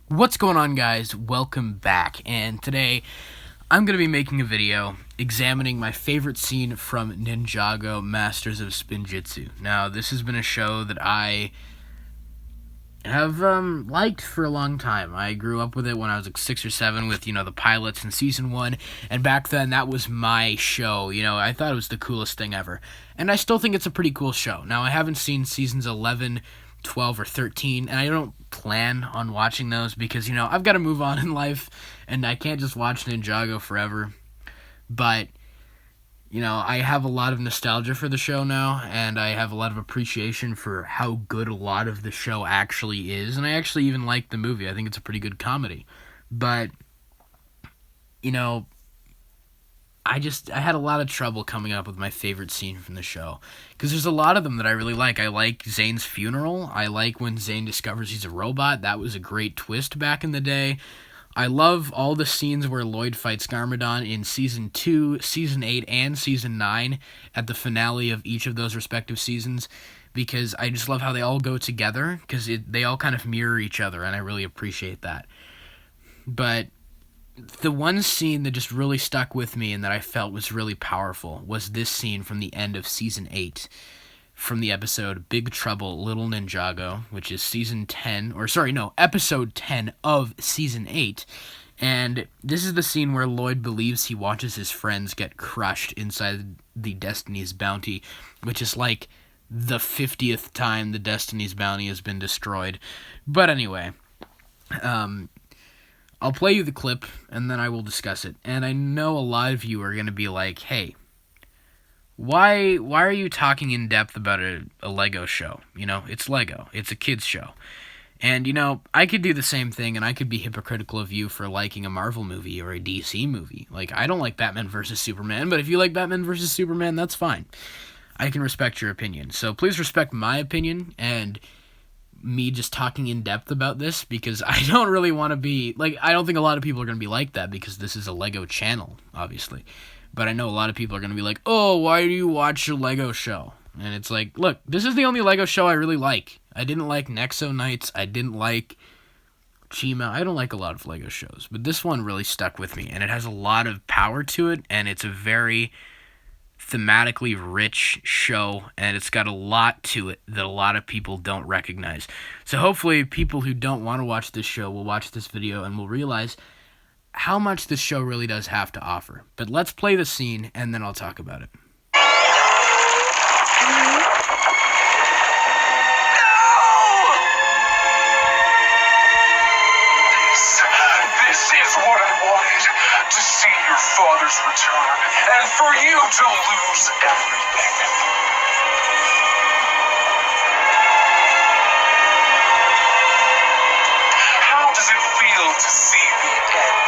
What's going on, guys? Welcome back, and today I'm going to be making a video examining my favorite scene from Ninjago Masters of Spinjitzu. Now, this has been a show that I have liked for a long time. I grew up with it when I was like 6 or 7 with, the pilots in Season 1, and back then that was my show. I thought it was the coolest thing ever, and I still think it's a pretty cool show. Now, I haven't seen Seasons 11, 12, or 13, and I don't plan on watching those because, I've got to move on in life, and I can't just watch Ninjago forever. But I have a lot of nostalgia for the show now, and I have a lot of appreciation for how good a lot of the show actually is, and I actually even like the movie. I think it's a pretty good comedy. But, I had a lot of trouble coming up with my favorite scene from the show, because there's a lot of them that I really like. I like Zane's funeral. I like when Zane discovers he's a robot. That was a great twist back in the day. I love all the scenes where Lloyd fights Garmadon in Season 2, Season 8, and Season 9 at the finale of each of those respective seasons, because I just love how they all go together, because they all kind of mirror each other, and I really appreciate that. But the one scene that just really stuck with me and that I felt was really powerful was this scene from the end of Season 8, from the episode Big Trouble, Little Ninjago, which is episode 10 of Season 8. And this is the scene where Lloyd believes he watches his friends get crushed inside the Destiny's Bounty, which is like the 50th time the Destiny's Bounty has been destroyed. But anyway, I'll play you the clip, and then I will discuss it. And I know a lot of you are going to be like, hey, why are you talking in depth about a Lego show? It's Lego. It's a kid's show. And, I could do the same thing, and I could be hypocritical of you for liking a Marvel movie or a DC movie. Like, I don't like Batman vs. Superman, but if you like Batman vs. Superman, that's fine. I can respect your opinion. So please respect my opinion and me just talking in depth about this, because I don't really want to be, I don't think a lot of people are going to be like that, because this is a Lego channel, obviously. But I know a lot of people are going to be like, oh, why do you watch a Lego show? And it's like, look, this is the only Lego show I really like. I didn't like Nexo Knights. I didn't like Chima. I don't like a lot of Lego shows. But this one really stuck with me. And it has a lot of power to it. And it's a very thematically rich show. And it's got a lot to it that a lot of people don't recognize. So hopefully people who don't want to watch this show will watch this video and will realize how much this show really does have to offer. But let's play the scene, and then I'll talk about it. This is what I wanted, to see your father's return, and for you to lose everything. How does it feel to see the end?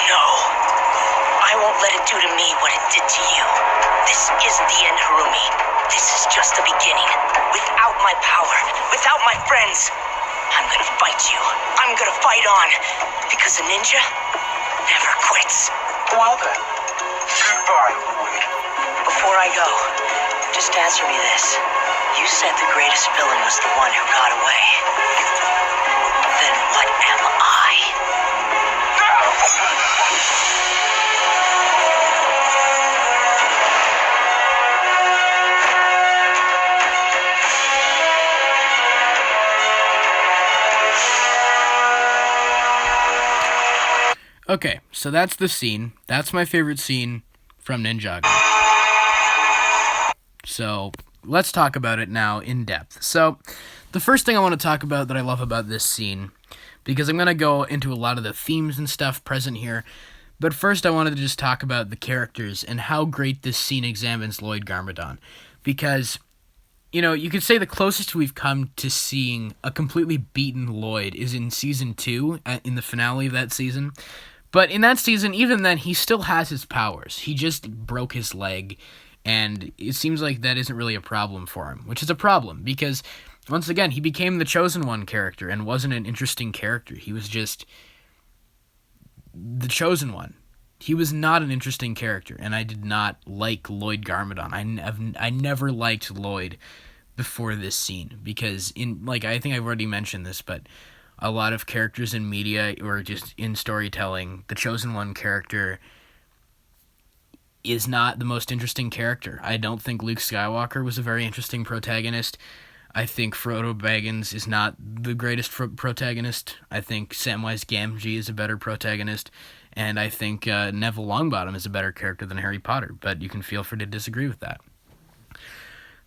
No, I won't let it do to me what it did to you. This isn't the end, Harumi. This is just the beginning. Without my power, without my friends, I'm gonna fight you. I'm gonna fight on. Because a ninja never quits. Well then, goodbye, Lloyd. Before I go, just answer me this. You said the greatest villain was the one who got away. Then what am I? Okay, so that's the scene. That's my favorite scene from Ninjago. So let's talk about it now in depth. So the first thing I want to talk about that I love about this scene, because I'm going to go into a lot of the themes and stuff present here, but first I wanted to just talk about the characters and how great this scene examines Lloyd Garmadon. Because, you could say the closest we've come to seeing a completely beaten Lloyd is in Season 2, in the finale of that season. But in that season, even then, he still has his powers. He just broke his leg, and it seems like that isn't really a problem for him, which is a problem, because, once again, he became the Chosen One character and wasn't an interesting character. He was just the Chosen One. He was not an interesting character, and I did not like Lloyd Garmadon. I never liked Lloyd before this scene, because I think I've already mentioned this, but a lot of characters in media or just in storytelling, the Chosen One character is not the most interesting character. I don't think Luke Skywalker was a very interesting protagonist. I think Frodo Baggins is not the greatest protagonist. I think Samwise Gamgee is a better protagonist. And I think Neville Longbottom is a better character than Harry Potter. But you can feel free to disagree with that.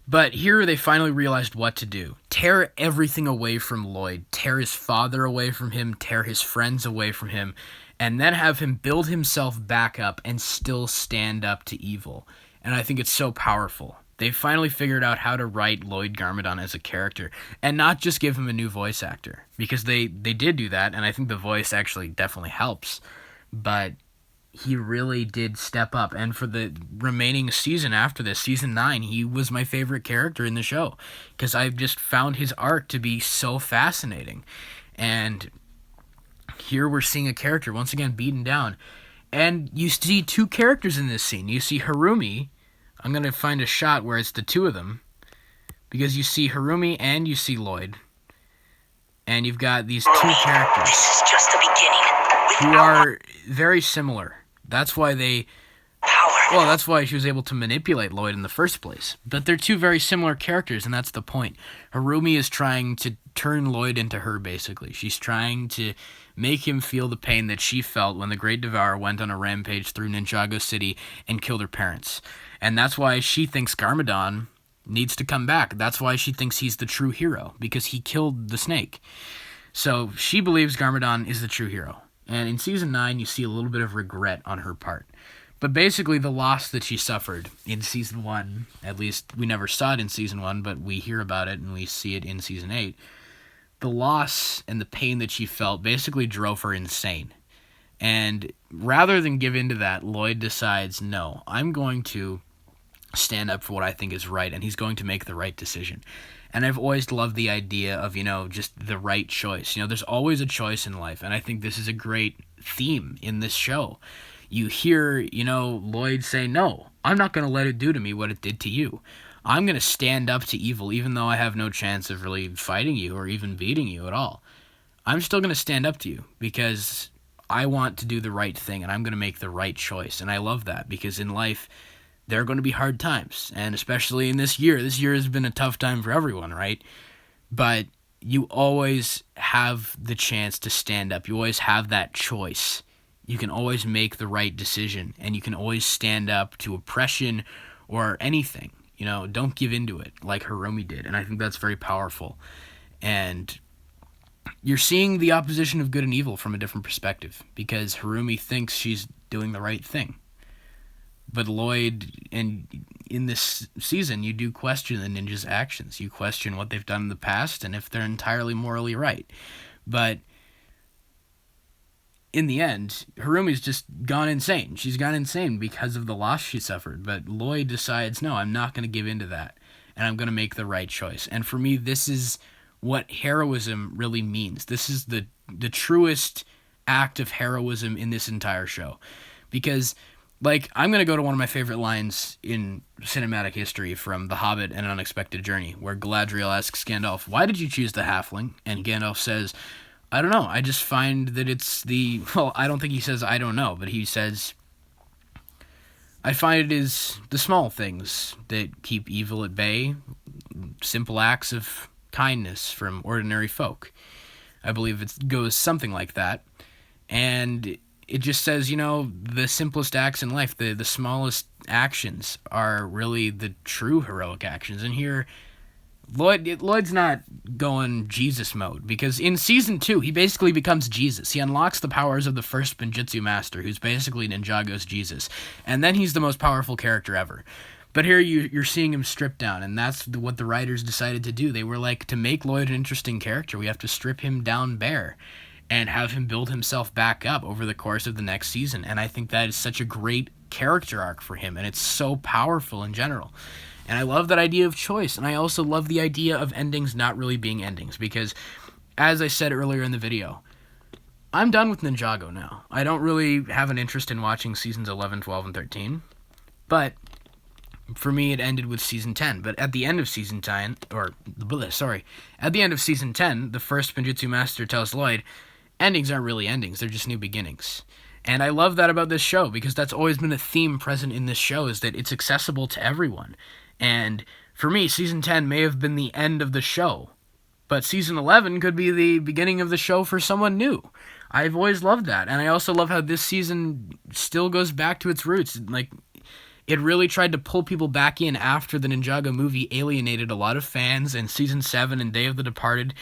But here they finally realized what to do. Tear everything away from Lloyd. Tear his father away from him. Tear his friends away from him. And then have him build himself back up and still stand up to evil. And I think it's so powerful. They finally figured out how to write Lloyd Garmadon as a character. And not just give him a new voice actor. Because they did do that, and I think the voice actually definitely helps. But he really did step up. And for the remaining season after this, season 9, he was my favorite character in the show. Because I've just found his arc to be so fascinating. And here we're seeing a character, once again, beaten down. And you see two characters in this scene. You see Harumi. I'm going to find a shot where it's the two of them. Because you see Harumi and you see Lloyd. And you've got these two characters. This is just the beginning. Who are very similar. That's why that's why she was able to manipulate Lloyd in the first place. But they're two very similar characters, and that's the point. Harumi is trying to turn Lloyd into her, basically. She's trying to make him feel the pain that she felt when the Great Devourer went on a rampage through Ninjago City and killed her parents. And that's why she thinks Garmadon needs to come back. That's why she thinks he's the true hero, because he killed the snake. So she believes Garmadon is the true hero. And in Season 9, you see a little bit of regret on her part. But basically, the loss that she suffered in Season 1, at least we never saw it in Season 1, but we hear about it and we see it in Season 8, the loss and the pain that she felt basically drove her insane. And rather than give in to that, Lloyd decides, no, I'm going to stand up for what I think is right, and he's going to make the right decision. And I've always loved the idea of, just the right choice. There's always a choice in life, and I think this is a great theme in this show. You hear, Lloyd say, no, I'm not going to let it do to me what it did to you. I'm going to stand up to evil, even though I have no chance of really fighting you or even beating you at all. I'm still going to stand up to you because I want to do the right thing, and I'm going to make the right choice. And I love that, because in life, there are going to be hard times, and especially in this year. This year has been a tough time for everyone, right? But you always have the chance to stand up. You always have that choice. You can always make the right decision, and you can always stand up to oppression or anything. Don't give into it like Harumi did, and I think that's very powerful. And you're seeing the opposition of good and evil from a different perspective, because Harumi thinks she's doing the right thing. But Lloyd, and in this season, you do question the ninjas' actions. You question what they've done in the past and if they're entirely morally right. But in the end, Harumi's just gone insane. She's gone insane because of the loss she suffered. But Lloyd decides, no, I'm not going to give in to that, and I'm going to make the right choice. And for me, this is what heroism really means. This is the truest act of heroism in this entire show. Because I'm going to go to one of my favorite lines in cinematic history from The Hobbit and An Unexpected Journey, where Galadriel asks Gandalf, why did you choose the halfling? And Gandalf says, I don't know, I just find that it's I don't think he says I don't know, but he says, I find it is the small things that keep evil at bay, simple acts of kindness from ordinary folk. I believe it goes something like that. And it just says, the simplest acts in life, the smallest actions are really the true heroic actions. And here, Lloyd's not going Jesus mode, because in Season 2, he basically becomes Jesus. He unlocks the powers of the first Benjutsu Master, who's basically Ninjago's Jesus. And then he's the most powerful character ever. But here you're seeing him stripped down, and that's what the writers decided to do. They were like, to make Lloyd an interesting character, we have to strip him down bare and have him build himself back up over the course of the next season. And I think that is such a great character arc for him, and it's so powerful in general. And I love that idea of choice, and I also love the idea of endings not really being endings, because, as I said earlier in the video, I'm done with Ninjago now. I don't really have an interest in watching seasons 11, 12, and 13. But for me, it ended with season 10. But at the end of season 10, at the end of season 10, the first Spinjitzu Master tells Lloyd, endings aren't really endings, they're just new beginnings. And I love that about this show, because that's always been a theme present in this show, is that it's accessible to everyone. And for me, season 10 may have been the end of the show, but season 11 could be the beginning of the show for someone new. I've always loved that, and I also love how this season still goes back to its roots. Like, it really tried to pull people back in after the Ninjago movie alienated a lot of fans, and season 7 and Day of the Departed,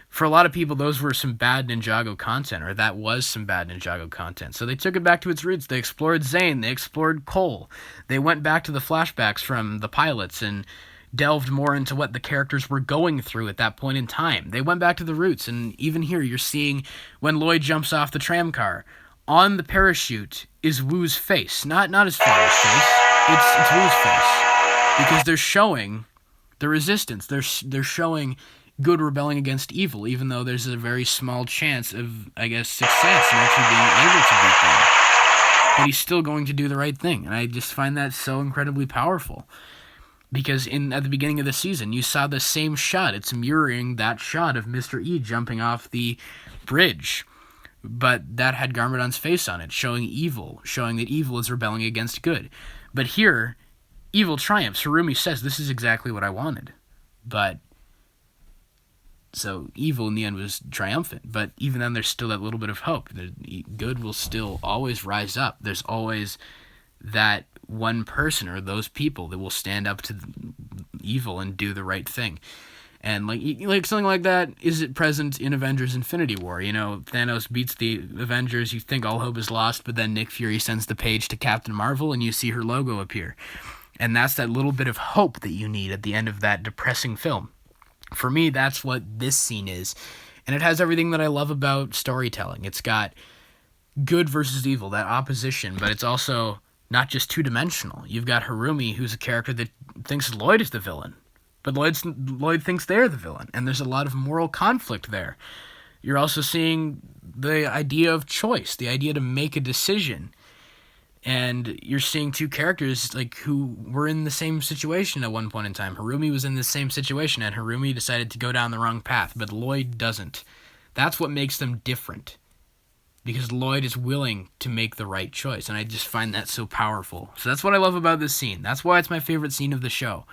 for a lot of people, those were some bad Ninjago content, or that was some bad Ninjago content. So they took it back to its roots. They explored Zane, they explored Cole, they went back to the flashbacks from the pilots and delved more into what the characters were going through at that point in time. They went back to the roots, and even here you're seeing when Lloyd jumps off the tram car, on the parachute is Wu's face, not his father's face. It's Wu's face, because they're showing the resistance. They're showing good rebelling against evil, even though there's a very small chance of, I guess, success in actually being able to beat them. But he's still going to do the right thing, and I just find that so incredibly powerful. Because at the beginning of the season, you saw the same shot. It's mirroring that shot of Mr. E jumping off the bridge. But that had Garmadon's face on it, showing evil, showing that evil is rebelling against good. But here, evil triumphs. Harumi says, this is exactly what I wanted. But so evil in the end was triumphant. But even then, there's still that little bit of hope. Good will still always rise up. There's always that one person or those people that will stand up to evil and do the right thing. And like something like that is it present in Avengers Infinity War. You know, Thanos beats the Avengers, you think all hope is lost, but then Nick Fury sends the page to Captain Marvel and you see her logo appear. And that's that little bit of hope that you need at the end of that depressing film. For me, that's what this scene is. And it has everything that I love about storytelling. It's got good versus evil, that opposition, but it's also not just two-dimensional. You've got Harumi, who's a character that thinks Lloyd is the villain, but Lloyd thinks they're the villain, and there's a lot of moral conflict there. You're also seeing the idea of choice, the idea to make a decision, and you're seeing two characters who were in the same situation at one point in time. Harumi was in the same situation, and Harumi decided to go down the wrong path, but Lloyd doesn't. That's what makes them different, because Lloyd is willing to make the right choice, and I just find that so powerful. So that's what I love about this scene. That's why it's my favorite scene of the show.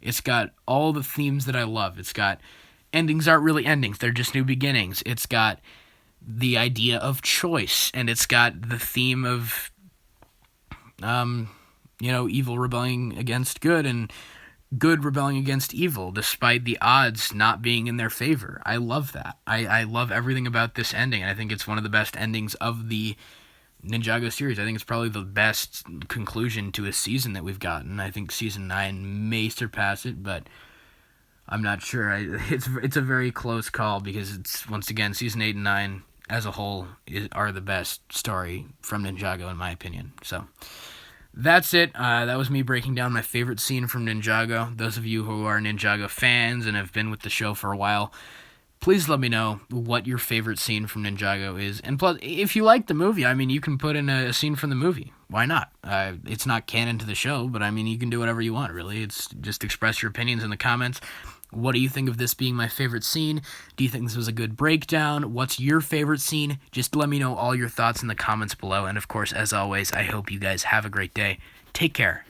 It's got all the themes that I love. It's got endings aren't really endings, they're just new beginnings. It's got the idea of choice, and it's got the theme of evil rebelling against good and good rebelling against evil, despite the odds not being in their favor. I love that. I love everything about this ending, and I think it's one of the best endings of the Ninjago series. I think it's probably the best conclusion to a season that we've gotten. I think season 9 may surpass it, but I'm not sure. It's a very close call, because it's, once again, season 8 and 9 as a whole are the best story from Ninjago, in my opinion. So that's it. That was me breaking down my favorite scene from Ninjago. Those of you who are Ninjago fans and have been with the show for a while, please let me know what your favorite scene from Ninjago is. And plus, if you like the movie, I mean, you can put in a scene from the movie. Why not? It's not canon to the show, but I mean, you can do whatever you want, really. It's just express your opinions in the comments. What do you think of this being my favorite scene? Do you think this was a good breakdown? What's your favorite scene? Just let me know all your thoughts in the comments below. And of course, as always, I hope you guys have a great day. Take care.